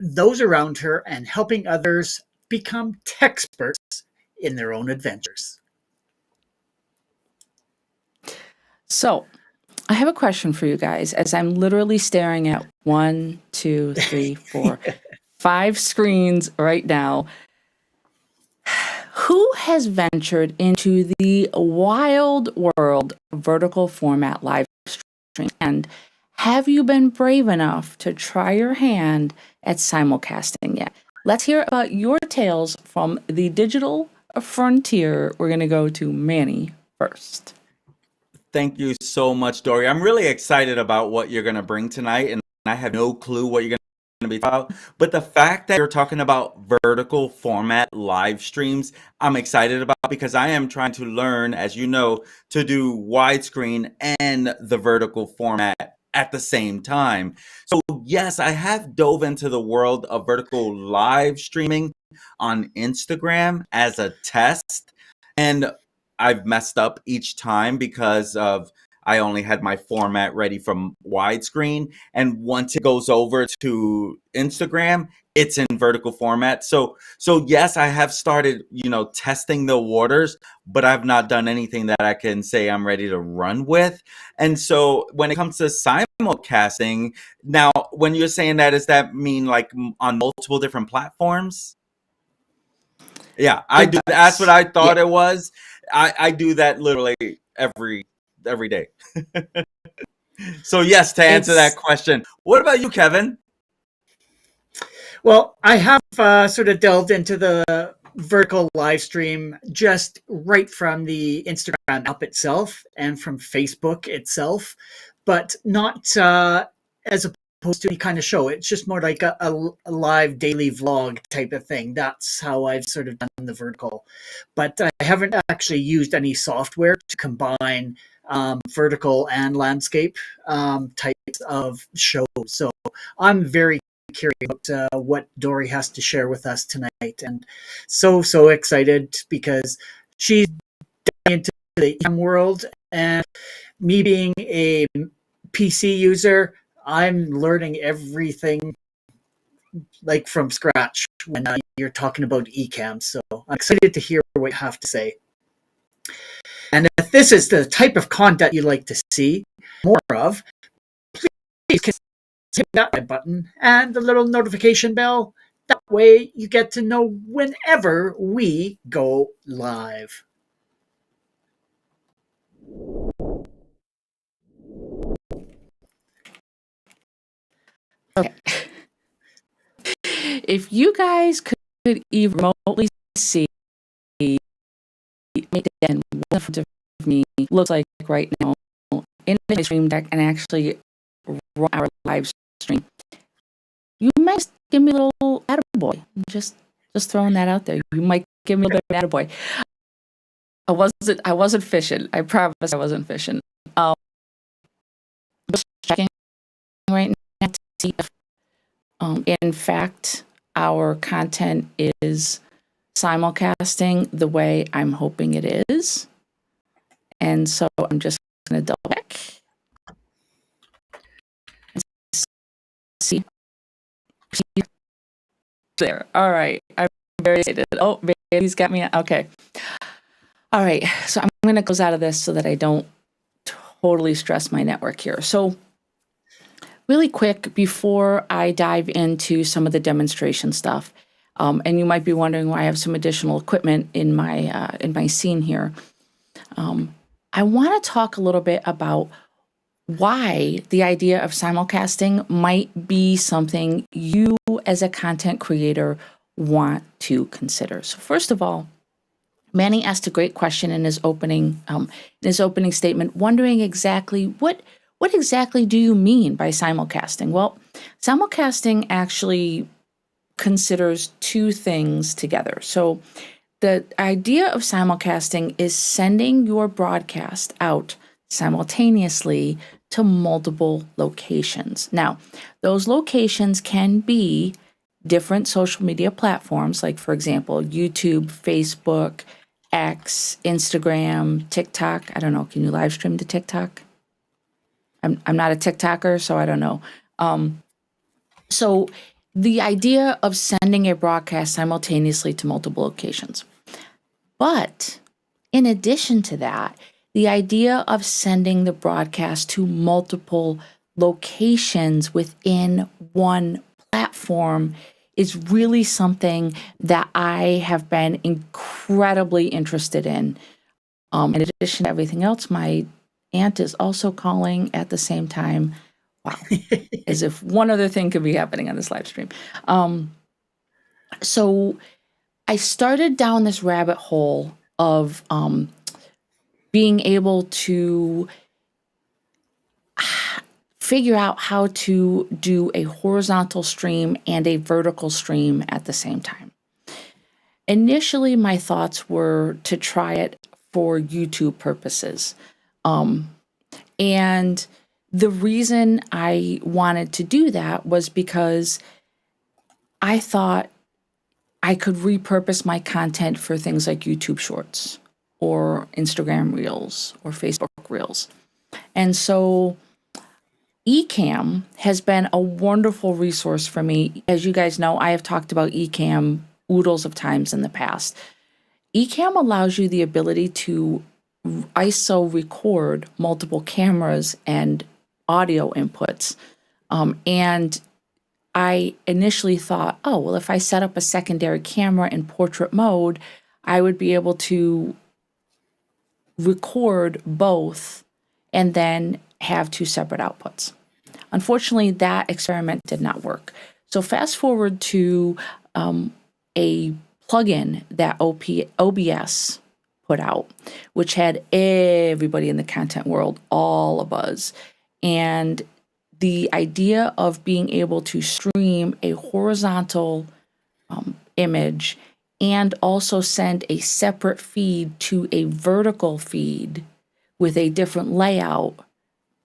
those around her and helping others become techsperts in their own adventures. So, I have a question for you guys as I'm literally staring at 1, 2, 3, 4, 5 screens right now. Who has ventured into the wild world of vertical format live stream? And have you been brave enough to try your hand at simulcasting yet? Let's hear about your tales from the digital frontier. We're going to go to Manny first. Thank you so much, Dory. I'm really excited about what you're going to bring tonight, and I have no clue what you're going to be talking about. But the fact that you're talking about vertical format live streams, I'm excited about because I am trying to learn, as you know, to do widescreen and the vertical format at the same time. So yes, I have dove into the world of vertical live streaming on Instagram as a test, and I've messed up each time because of I only had my format ready from widescreen, and once it goes over to Instagram, it's in vertical format. So yes, I have started, testing the waters, but I've not done anything that I can say I'm ready to run with. And so when it comes to simulcasting, now when you're saying that, does that mean like on multiple different platforms? Yeah, I do. That's what I thought it was. I do that literally every day. So yes, to answer that question. What about you, Kevin? Well, I have sort of delved into the vertical live stream just right from the Instagram app itself and from Facebook itself, but not as opposed to any kind of show. It's just more like a live daily vlog type of thing. That's how I've sort of done the vertical. But I haven't actually used any software to combine vertical and landscape types of shows. So I'm very curious about what Dory has to share with us tonight, and so excited because she's into the ECamm world, and me being a PC user, I'm learning everything like from scratch when you're talking about ECamm. So I'm excited to hear what you have to say. And if this is the type of content you'd like to see more of, please hit that red button and the little notification bell. That way you get to know whenever we go live. Okay. If you guys could even remotely see and what in front of me looks like right now in the stream deck and actually run our live stream, you might give me a little attaboy. Just throwing that out there. You might give me a little bit of attaboy. I wasn't fishing. I promise I wasn't fishing. Just checking right now to see if in fact our content is simulcasting the way I'm hoping it is. And so I'm just going to double check. See there. All right. I'm very excited. Oh, baby's got me. Okay. All right. So I'm going to close out of this so that I don't totally stress my network here. So really quick, before I dive into some of the demonstration stuff, and you might be wondering why I have some additional equipment in my scene here. I want to talk a little bit about why the idea of simulcasting might be something you as a content creator want to consider. So first of all, Manny asked a great question in his opening statement, wondering exactly what exactly do you mean by simulcasting? Well, simulcasting actually considers two things together. So the idea of simulcasting is sending your broadcast out simultaneously to multiple locations. Now, those locations can be different social media platforms, like, for example, YouTube, Facebook, X, Instagram, TikTok. I don't know. Can you live stream to TikTok? I'm not a TikToker, so I don't know. So the idea of sending a broadcast simultaneously to multiple locations. But in addition to that, the idea of sending the broadcast to multiple locations within one platform is really something that I have been incredibly interested in. In addition to everything else, my aunt is also calling at the same time. Wow. As if one other thing could be happening on this live stream. So I started down this rabbit hole of being able to figure out how to do a horizontal stream and a vertical stream at the same time. Initially, my thoughts were to try it for YouTube purposes. And the reason I wanted to do that was because I thought I could repurpose my content for things like YouTube Shorts or Instagram Reels or Facebook Reels. And so ECamm has been a wonderful resource for me. As you guys know, I have talked about ECamm oodles of times in the past. ECamm allows you the ability to ISO record multiple cameras and audio inputs. And I initially thought, oh, well, if I set up a secondary camera in portrait mode, I would be able to record both and then have two separate outputs. Unfortunately, that experiment did not work. So fast forward to a plugin that OBS put out, which had everybody in the content world all abuzz. And the idea of being able to stream a horizontal image and also send a separate feed to a vertical feed with a different layout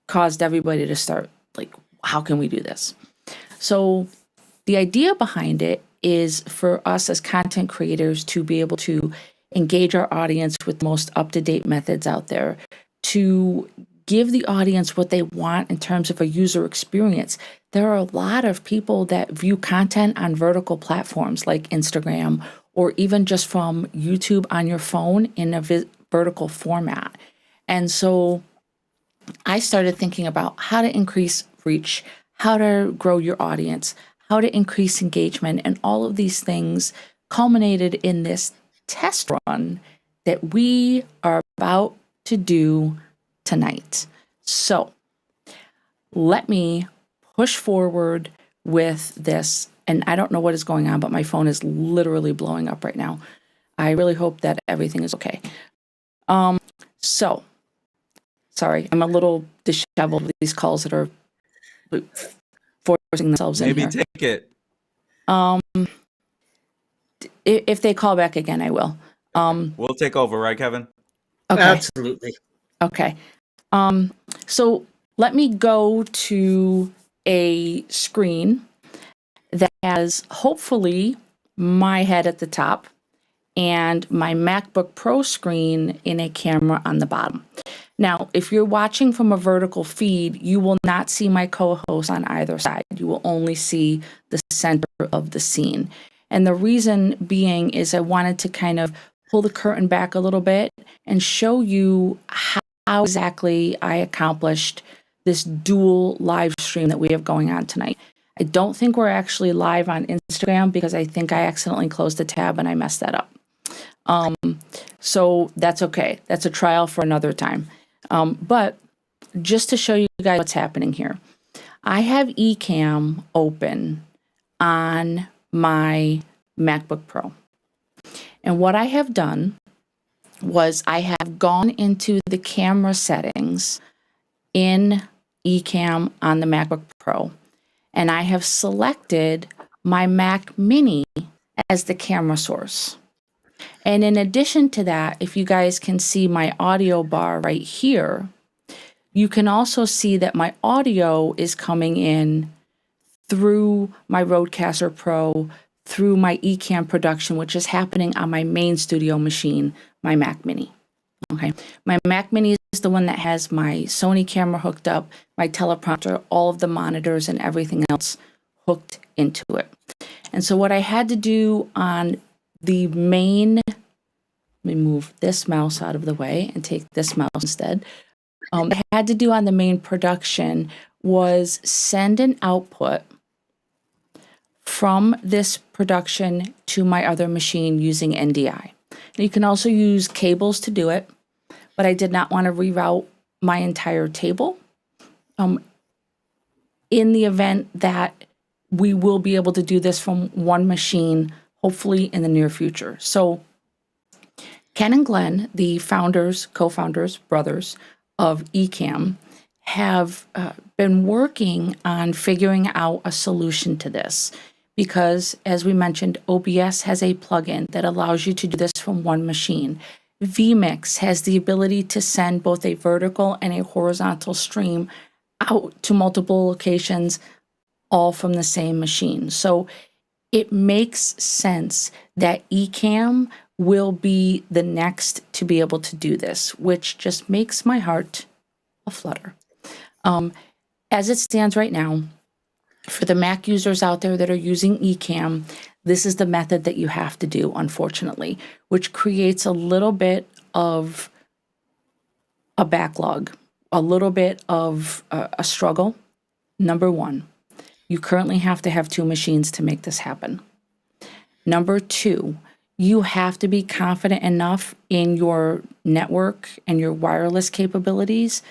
caused everybody to start like, how can we do this? So the idea behind it is for us as content creators to be able to engage our audience with the most up-to-date methods out there, to give the audience what they want in terms of a user experience. There are a lot of people that view content on vertical platforms like Instagram or even just from YouTube on your phone in a vertical format. And so I started thinking about how to increase reach, how to grow your audience, how to increase engagement, and all of these things culminated in this test run that we are about to do tonight. So let me push forward with this. And I don't know what is going on, but my phone is literally blowing up right now. I really hope that everything is okay. So sorry, I'm a little disheveled with these calls that are forcing themselves in here. Maybe take it. If they call back again, I will. We'll take over, right, Kevin? Okay. Absolutely. Okay. So let me go to a screen that has hopefully my head at the top and my MacBook Pro screen in a camera on the bottom. Now, if you're watching from a vertical feed, you will not see my co-host on either side. You will only see the center of the scene. And the reason being is I wanted to kind of pull the curtain back a little bit and show you how exactly I accomplished this dual live stream that we have going on tonight. I don't think we're actually live on Instagram because I think I accidentally closed the tab and I messed that up. So that's okay. That's a trial for another time. But just to show you guys what's happening here, I have ECamm open on my MacBook Pro. And what I have done was I have gone into the camera settings in ECamm on the MacBook Pro, and I have selected my Mac Mini as the camera source. And in addition to that, if you guys can see my audio bar right here, you can also see that my audio is coming in through my Rodecaster Pro, through my ECamm production, which is happening on my main studio machine, my Mac Mini. Okay, my Mac Mini is the one that has my Sony camera hooked up, my teleprompter, all of the monitors and everything else hooked into it. And so what I had to do on the main, let me move this mouse out of the way and take this mouse instead. I had to do on the main production was send an output from this production to my other machine using NDI. Now, you can also use cables to do it, but I did not want to reroute my entire table. In the event that we will be able to do this from one machine, hopefully in the near future. So Ken and Glenn, the founders, co-founders, brothers of ECamm, have been working on figuring out a solution to this because, as we mentioned, OBS has a plugin that allows you to do this from one machine. vMix has the ability to send both a vertical and a horizontal stream out to multiple locations, all from the same machine. So it makes sense that ECamm will be the next to be able to do this, which just makes my heart a flutter. As it stands right now, for the Mac users out there that are using ECamm, this is the method that you have to do, unfortunately, which creates a little bit of a backlog, a little bit of a struggle. Number one, you currently have to have 2 machines to make this happen. Number 2, you have to be confident enough in your network and your wireless capabilities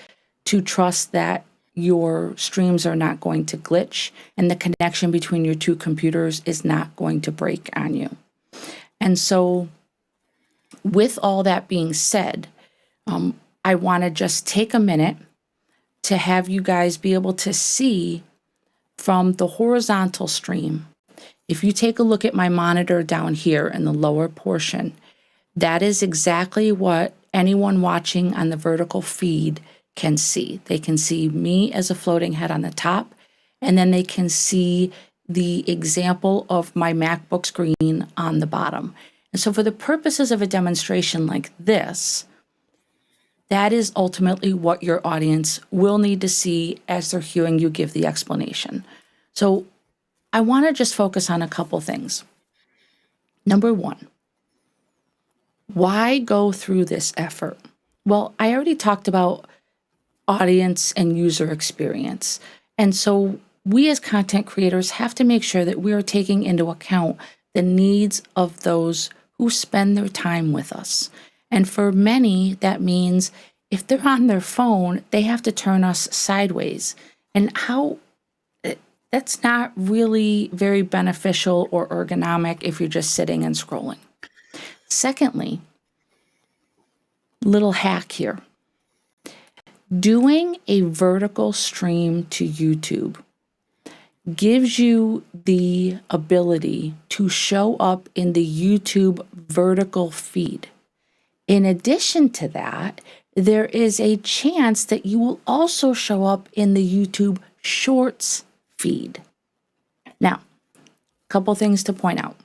to trust that your streams are not going to glitch and the connection between your 2 computers is not going to break on you. And so with all that being said, I want to just take a minute to have you guys be able to see from the horizontal stream. If you take a look at my monitor down here in the lower portion, that is exactly what anyone watching on the vertical feed can see. They can see me as a floating head on the top, and then they can see the example of my MacBook screen on the bottom. And so for the purposes of a demonstration like this, that is ultimately what your audience will need to see as they're hearing you give the explanation. So I want to just focus on a couple things. Number 1, why go through this effort? Well, I already talked about audience and user experience. And so we as content creators have to make sure that we are taking into account the needs of those who spend their time with us. And for many, that means if they're on their phone, they have to turn us sideways. And that's not really very beneficial or ergonomic if you're just sitting and scrolling. Secondly, little hack here. Doing a vertical stream to YouTube gives you the ability to show up in the YouTube vertical feed. In addition to that, there is a chance that you will also show up in the YouTube Shorts feed. Now, a couple things to point out.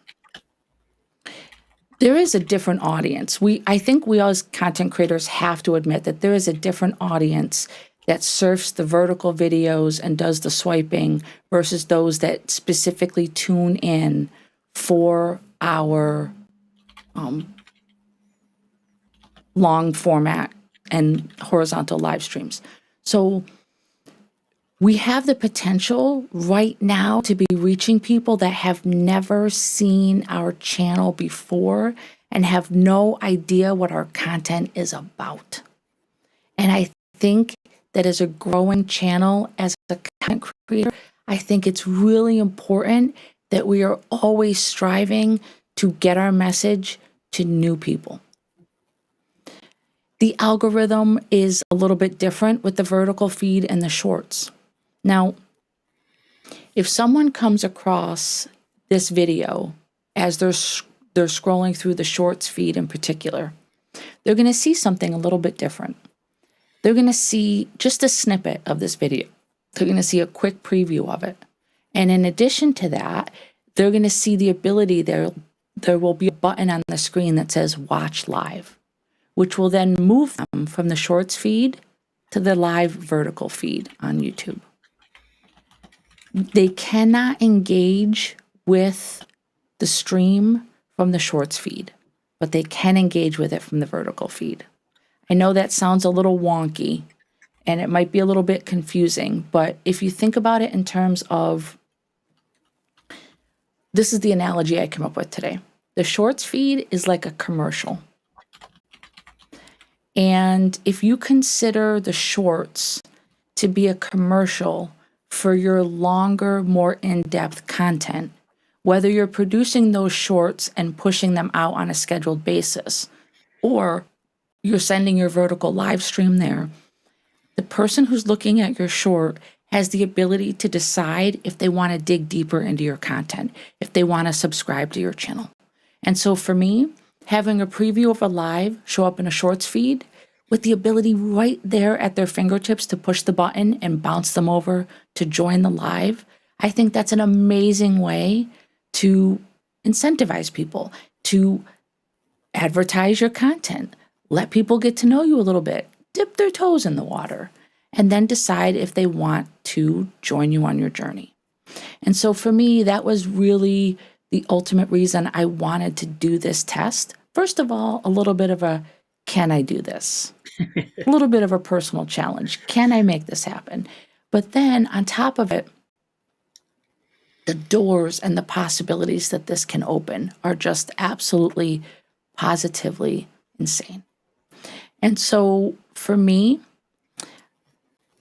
There is a different audience. I think we as content creators have to admit that there is a different audience that surfs the vertical videos and does the swiping versus those that specifically tune in for our long format and horizontal live streams. So we have the potential right now to be reaching people that have never seen our channel before and have no idea what our content is about. And I think that as a growing channel, as a content creator, I think it's really important that we are always striving to get our message to new people. The algorithm is a little bit different with the vertical feed and the shorts. Now, if someone comes across this video as they're scrolling through the shorts feed in particular, they're going to see something a little bit different. They're going to see just a snippet of this video. They're going to see a quick preview of it. And in addition to that, they're going to see the ability there will be a button on the screen that says Watch Live, which will then move them from the shorts feed to the live vertical feed on YouTube. They cannot engage with the stream from the shorts feed, but they can engage with it from the vertical feed. I know that sounds a little wonky and it might be a little bit confusing, but if you think about it in terms of, this is the analogy I came up with today. The shorts feed is like a commercial. And if you consider the shorts to be a commercial for your longer, more in-depth content, whether you're producing those shorts and pushing them out on a scheduled basis, or you're sending your vertical live stream there, the person who's looking at your short has the ability to decide if they want to dig deeper into your content, if they want to subscribe to your channel. And so for me, having a preview of a live show up in a shorts feed with the ability right there at their fingertips to push the button and bounce them over to join the live, I think that's an amazing way to incentivize people, to advertise your content, let people get to know you a little bit, dip their toes in the water, and then decide if they want to join you on your journey. And so for me, that was really the ultimate reason I wanted to do this test. First of all, a little bit of a, can I do this? A little bit of a personal challenge. Can I make this happen? But then on top of it, the doors and the possibilities that this can open are just absolutely, positively insane. And so for me,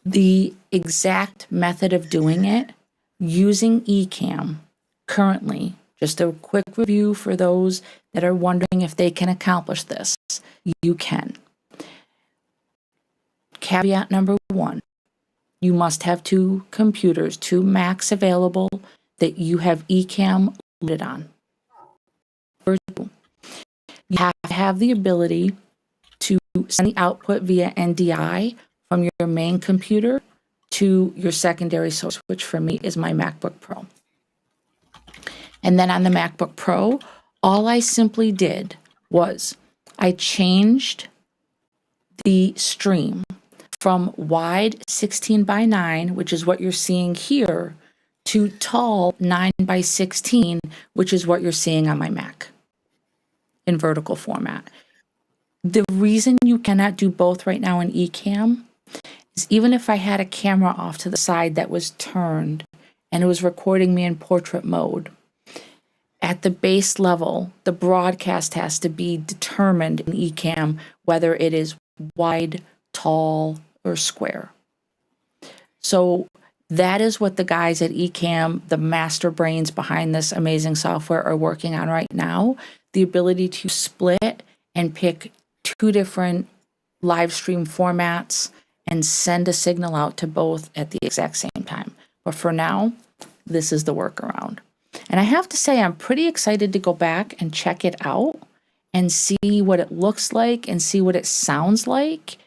the exact method of doing it using ECamm currently, just a quick review for those that are wondering if they can accomplish this, you can. Caveat number one, you must have 2 computers, 2 Macs available that you have ECamm loaded on. Number 2, you have to have the ability to send the output via NDI from your main computer to your secondary source, which for me is my MacBook Pro. And then on the MacBook Pro, all I simply did was I changed the stream from wide 16:9, which is what you're seeing here, to tall 9:16, which is what you're seeing on my Mac in vertical format. The reason you cannot do both right now in ECamm is even if I had a camera off to the side that was turned and it was recording me in portrait mode, at the base level, the broadcast has to be determined in ECamm whether it is wide, tall, or square. So that is what the guys at ECamm, the master brains behind this amazing software, are working on right now. The ability to split and pick 2 different live stream formats and send a signal out to both at the exact same time. But for now, this is the workaround. And I have to say, I'm pretty excited to go back and check it out and see what it looks like and see what it sounds like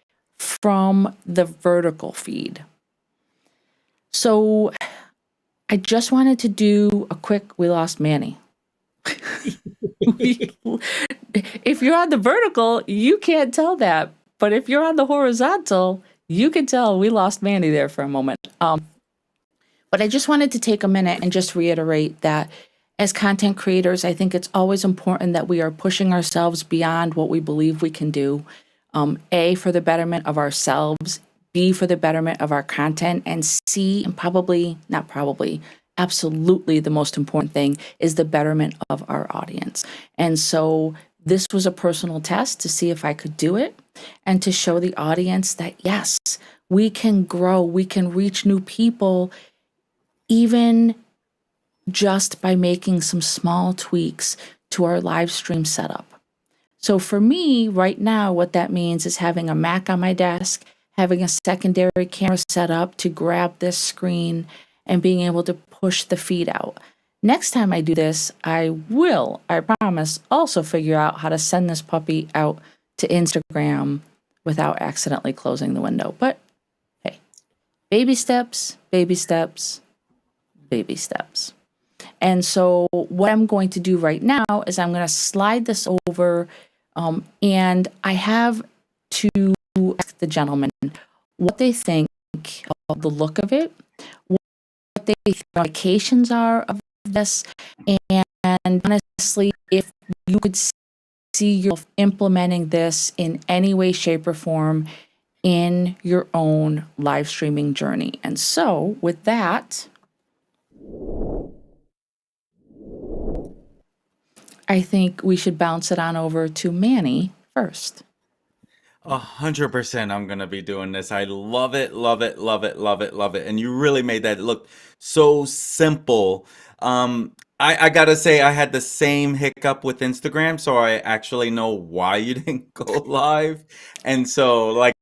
from the vertical feed. So I just wanted to do a quick, we lost Manny. If you're on the vertical, you can't tell that. But if you're on the horizontal, you can tell we lost Manny there for a moment. But I just wanted to take a minute and just reiterate that as content creators, I think it's always important that we are pushing ourselves beyond what we believe we can do. A, for the betterment of ourselves, B, for the betterment of our content, and C, and absolutely the most important thing is the betterment of our audience. And so this was a personal test to see if I could do it and to show the audience that yes, we can grow, we can reach new people, even just by making some small tweaks to our live stream setup. So for me right now, what that means is having a Mac on my desk, having a secondary camera set up to grab this screen and being able to push the feed out. Next time I do this, I promise, also figure out how to send this puppy out to Instagram without accidentally closing the window. But hey, baby steps, baby steps, baby steps. And so what I'm going to do right now is I'm going to slide this over and I have to ask the gentlemen what they think of the look of it, what they think the implications are of this. And honestly, if you could see yourself implementing this in any way, shape, or form in your own live streaming journey. And so, with that, I think we should bounce it on over to Manny first. 100% I'm gonna be doing this. I love it, love it, love it, love it, love it. And you really made that look so simple. I gotta say I had the same hiccup with Instagram, so I actually know why you didn't go live. And so like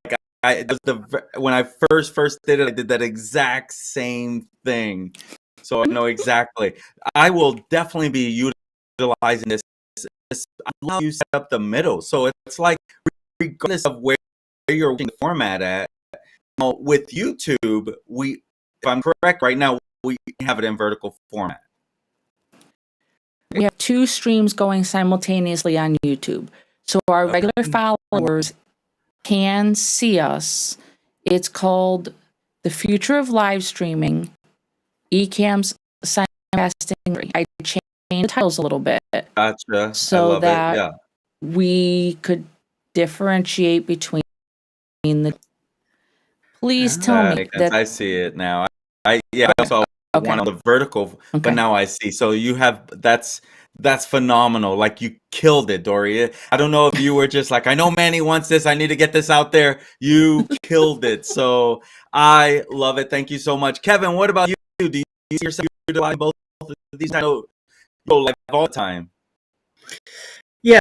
it was when I first did it, I did that exact same thing. So I know exactly. I will definitely be utilizing this. I love you set up the middle. So it's like regardless of where you're watching the format at, with YouTube, if I'm correct right now, we have it in vertical format. We have 2 streams going simultaneously on YouTube. So our regular followers can see us. It's called The Future of Live Streaming, ECamm's Simulcasting. I changed the titles a little bit. Gotcha. So that we could differentiate between the. Please tell me that I see it now. I saw one on the vertical, but now I see. So you have that's phenomenal. Like you killed it, Dory. I don't know if you were just like, I know Manny wants this. I need to get this out there. You killed it. So I love it. Thank you so much, Kevin. What about you? Do you see yourself utilizing both of these? I know you go live all the time. Yes,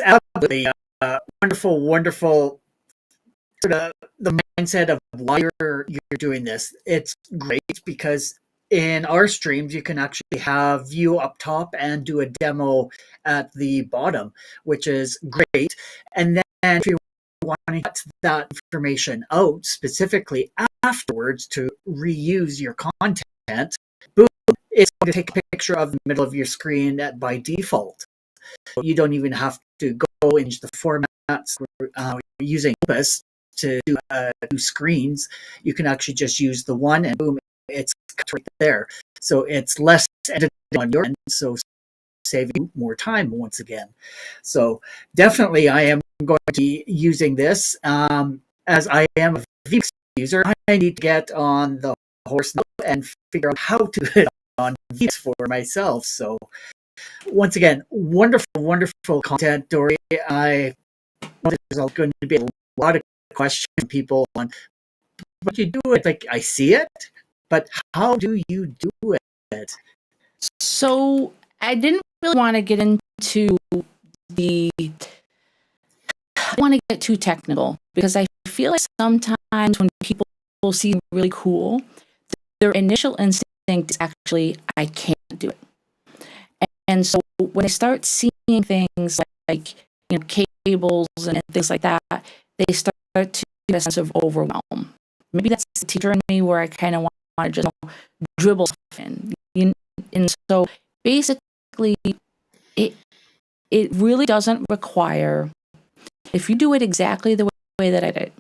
absolutely. Wonderful. Sort of the mindset of why you're doing this. It's great because in our streams you can actually have view up top and do a demo at the bottom, which is great. And then if you want to get that information out specifically afterwards to reuse your content, boom, it's going to take a picture of the middle of your screen by default. You don't even have to go into the formats using Opus to do screens. You can actually just use the one and boom, it's right there. So it's less edited on your end, so saving you more time once again. So definitely I am going to be using this. As I am a VX user, I need to get on the horse and figure out how to hit on VX for myself. So once again, wonderful content, Dory. I know there's going to be a lot of questions from people on what you do it. Like I see it, but how do you do it? So I didn't really want to get into I don't want to get too technical because I feel like sometimes when people see really cool, their initial instinct is actually, I can't do it. And so when they start seeing things like cables and things like that, they start to get a sense of overwhelm. Maybe that's the teacher in me where I kind of want to just dribble stuff in. And so basically, it really doesn't require, if you do it exactly the way that I did,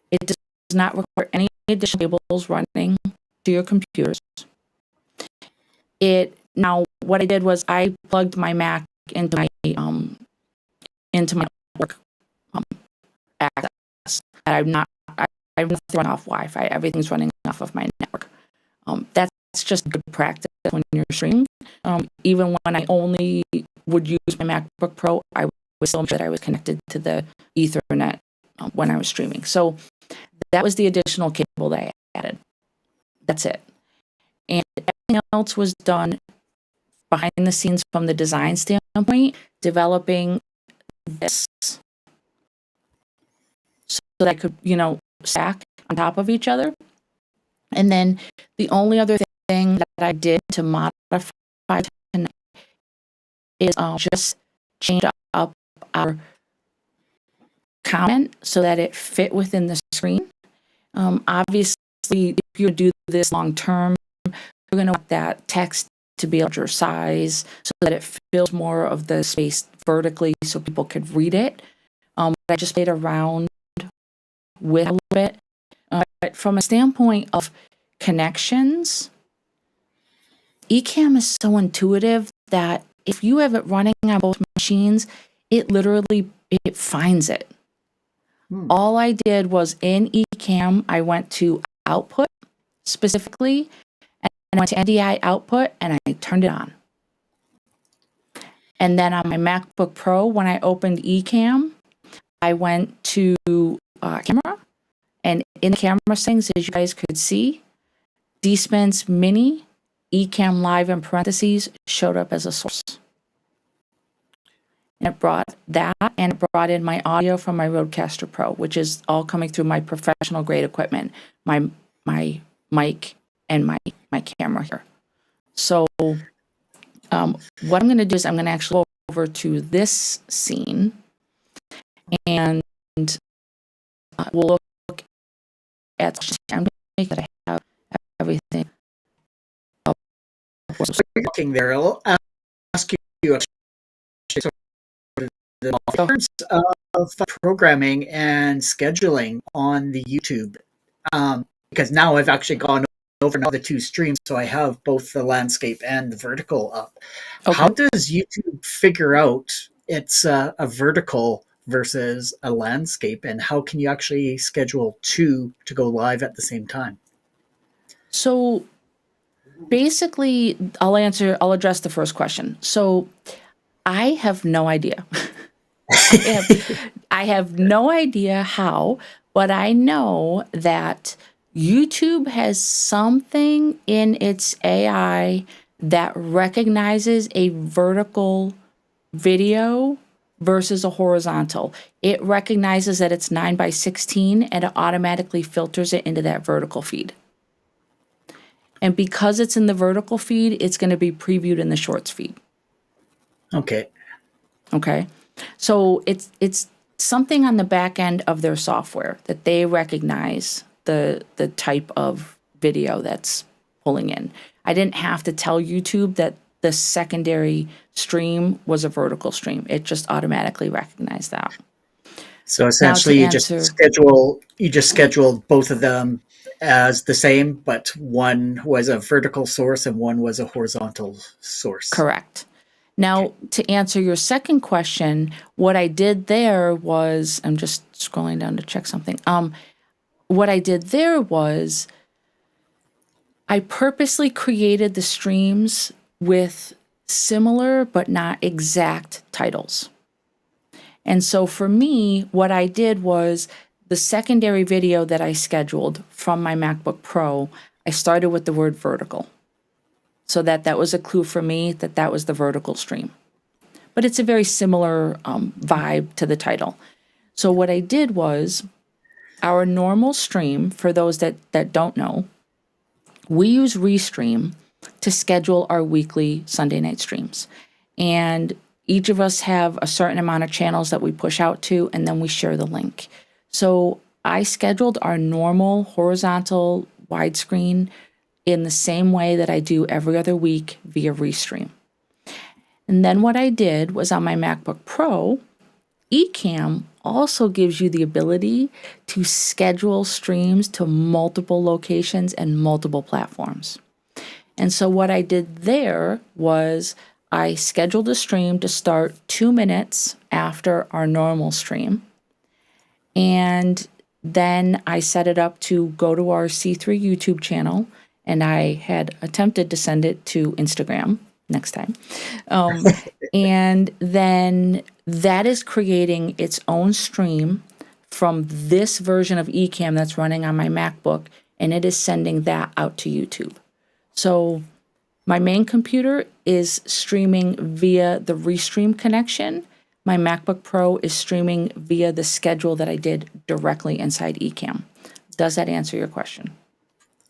it does not require any additional cables running to your computers. Now, what I did was I plugged my Mac into my network access. I'm not running off Wi-Fi. Everything's running off of my network. That's just good practice when you're streaming. Even when I only would use my MacBook Pro, I was still sure that I was connected to the Ethernet when I was streaming. So that was the additional cable that I added. That's it. And everything else was done behind the scenes from the design standpoint, developing this so that I could, stack on top of each other. And then the only other thing that I did to modify tonight is just change up our comment so that it fit within the screen. Obviously, if you do this long term, you're going to want that text to be a larger size so that it fills more of the space vertically so people could read it. But I just played around with a little bit. But from a standpoint of connections, ECamm is so intuitive that if you have it running on both machines, it literally it finds it. All I did was in ECamm, I went to output specifically, and I went to NDI output, and I turned it on. And then on my MacBook Pro, when I opened ECamm, I went to camera, and in the camera settings, as you guys could see, DSpense Mini, ECamm Live in parentheses, showed up as a source. And it brought that, and it brought in my audio from my Rodecaster Pro, which is all coming through my professional grade equipment, my mic and my camera here. So what I'm going to do is I'm going to actually go over to this scene, and we'll look at. I'm going to make sure that I have everything. Looking there, I'll ask you a question. In terms of programming and scheduling on the YouTube, because now I've actually gone over now the two streams, so I have both the landscape and the vertical up. Okay. How does YouTube figure out it's a vertical versus a landscape, and how can you actually schedule two to go live at the same time? So basically, I'll address the first question. So I have no idea. I have no idea how, but I know that YouTube has something in its AI that recognizes a vertical video versus a horizontal. It recognizes that it's 9:16 and it automatically filters it into that vertical feed. And because it's in the vertical feed, it's going to be previewed in the shorts feed. Okay. So it's something on the back end of their software that they recognize the type of video that's pulling in. I didn't have to tell YouTube that the secondary stream was a vertical stream. It just automatically recognized that. So essentially you just scheduled both of them as the same, but one was a vertical source and one was a horizontal source. Correct. Now, to answer your second question, what I did there was, I'm just scrolling down to check something. What I did there was I purposely created the streams with similar but not exact titles. And so for me, what I did was the secondary video that I scheduled from my MacBook Pro, I started with the word vertical. So that was a clue for me that was the vertical stream. But it's a very similar vibe to the title. So what I did was our normal stream, for those that don't know, we use Restream to schedule our weekly Sunday night streams. And each of us have a certain amount of channels that we push out to, and then we share the link. So I scheduled our normal horizontal widescreen in the same way that I do every other week via Restream. And then what I did was on my MacBook Pro, ECamm also gives you the ability to schedule streams to multiple locations and multiple platforms. And so what I did there was I scheduled a stream to start 2 minutes after our normal stream. And then I set it up to go to our C3 YouTube channel, and I had attempted to send it to Instagram next time. And then that is creating its own stream from this version of ECamm that's running on my MacBook, and it is sending that out to YouTube. So my main computer is streaming via the Restream connection. My MacBook Pro is streaming via the schedule that I did directly inside ECamm. Does that answer your question?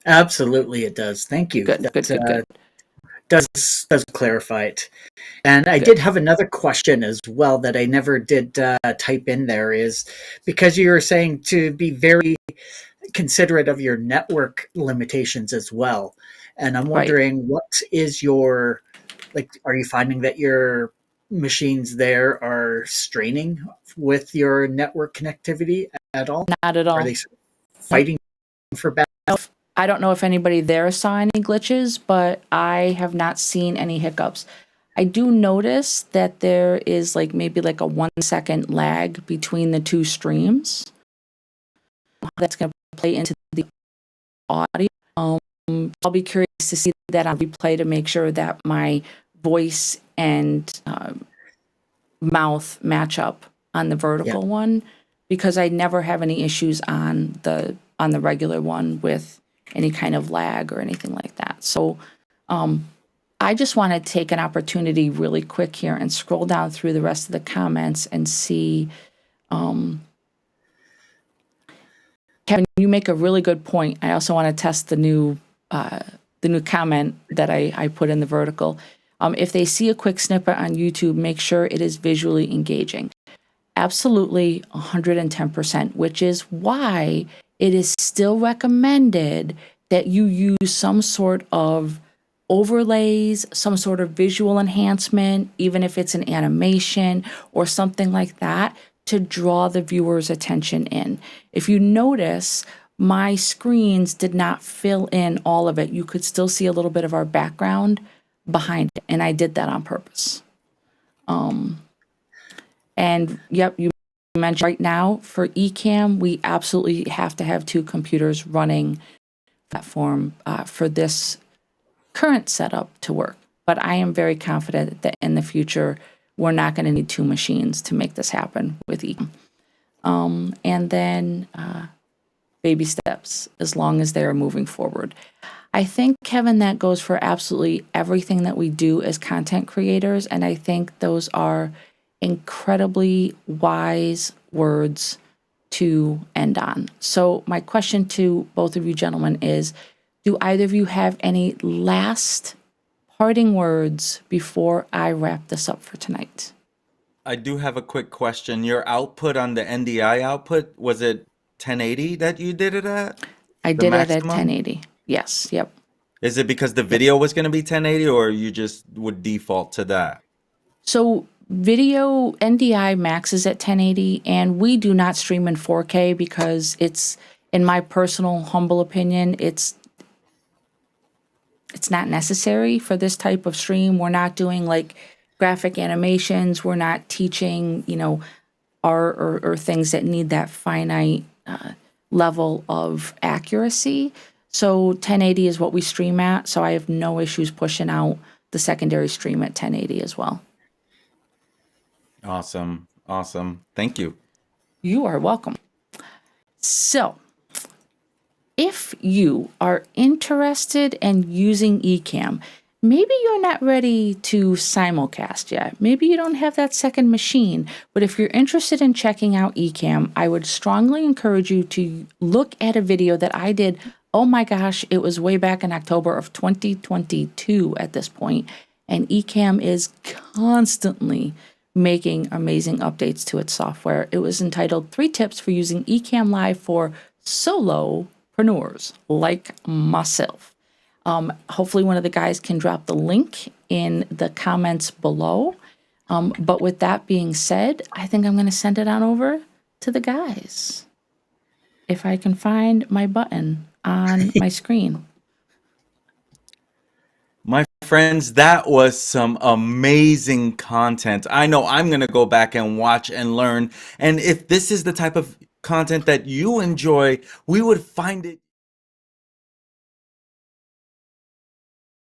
Absolutely, it does. Thank you. Good. Does clarify it. And I did have another question as well that I never did type in there, is because you were saying to be very considerate of your network limitations as well. And I'm wondering, what is your, are you finding that your machines there are straining with your network connectivity at all? Not at all. Are they fighting for balance? I don't know if anybody there saw any glitches, but I have not seen any hiccups. I do notice that there is like maybe like a 1 second lag between the two streams. That's going to play into the audio. I'll be curious to see that on replay to make sure that my voice and mouth match up on the vertical one, because I never have any issues on the regular one with any kind of lag or anything like that. So I just want to take an opportunity really quick here and scroll down through the rest of the comments and see. Kevin, you make a really good point. I also want to test the new comment that I put in the vertical. If they see a quick snippet on YouTube, make sure it is visually engaging. Absolutely 110%, which is why it is still recommended that you use some sort of overlays, some sort of visual enhancement, even if it's an animation or something like that, to draw the viewer's attention in. If you notice, my screens did not fill in all of it. You could still see a little bit of our background behind it, and I did that on purpose. And yep, you mentioned right now for ECamm, we absolutely have to have 2 computers running platform for this current setup to work. But I am very confident that in the future, we're not going to need 2 machines to make this happen with ECamm. And then baby steps, as long as they are moving forward. I think, Kevin, that goes for absolutely everything that we do as content creators. And I think those are incredibly wise words to end on. So my question to both of you gentlemen is, do either of you have any last parting words before I wrap this up for tonight? I do have a quick question. Your output on the NDI output, was it 1080 that you did it at? I The did it at maximum? 1080. Yes, yep. Is it because the video was going to be 1080 or you just would default to that? So video NDI maxes at 1080, and we do not stream in 4K because it's, in my personal humble opinion, it's not necessary for this type of stream. We're not doing like graphic animations. We're not teaching, art or things that need that finite level of accuracy. So 1080 is what we stream at. So I have no issues pushing out the secondary stream at 1080 as well. Awesome. Awesome. Thank you. You are welcome. So if you are interested in using ECamm, maybe you're not ready to simulcast yet. Maybe you don't have that second machine, but if you're interested in checking out ECamm, I would strongly encourage you to look at a video that I did. Oh my gosh, it was way back in October of 2022 at this point, and ECamm is constantly making amazing updates to its software. It was entitled 3 Tips for Using ECamm Live for Solopreneurs like myself. Hopefully one of the guys can drop the link in the comments below. But with that being said, I think I'm going to send it on over to the guys. If I can find my button on my screen. My friends, that was some amazing content. I know I'm going to go back and watch and learn. And if this is the type of content that you enjoy, we would find it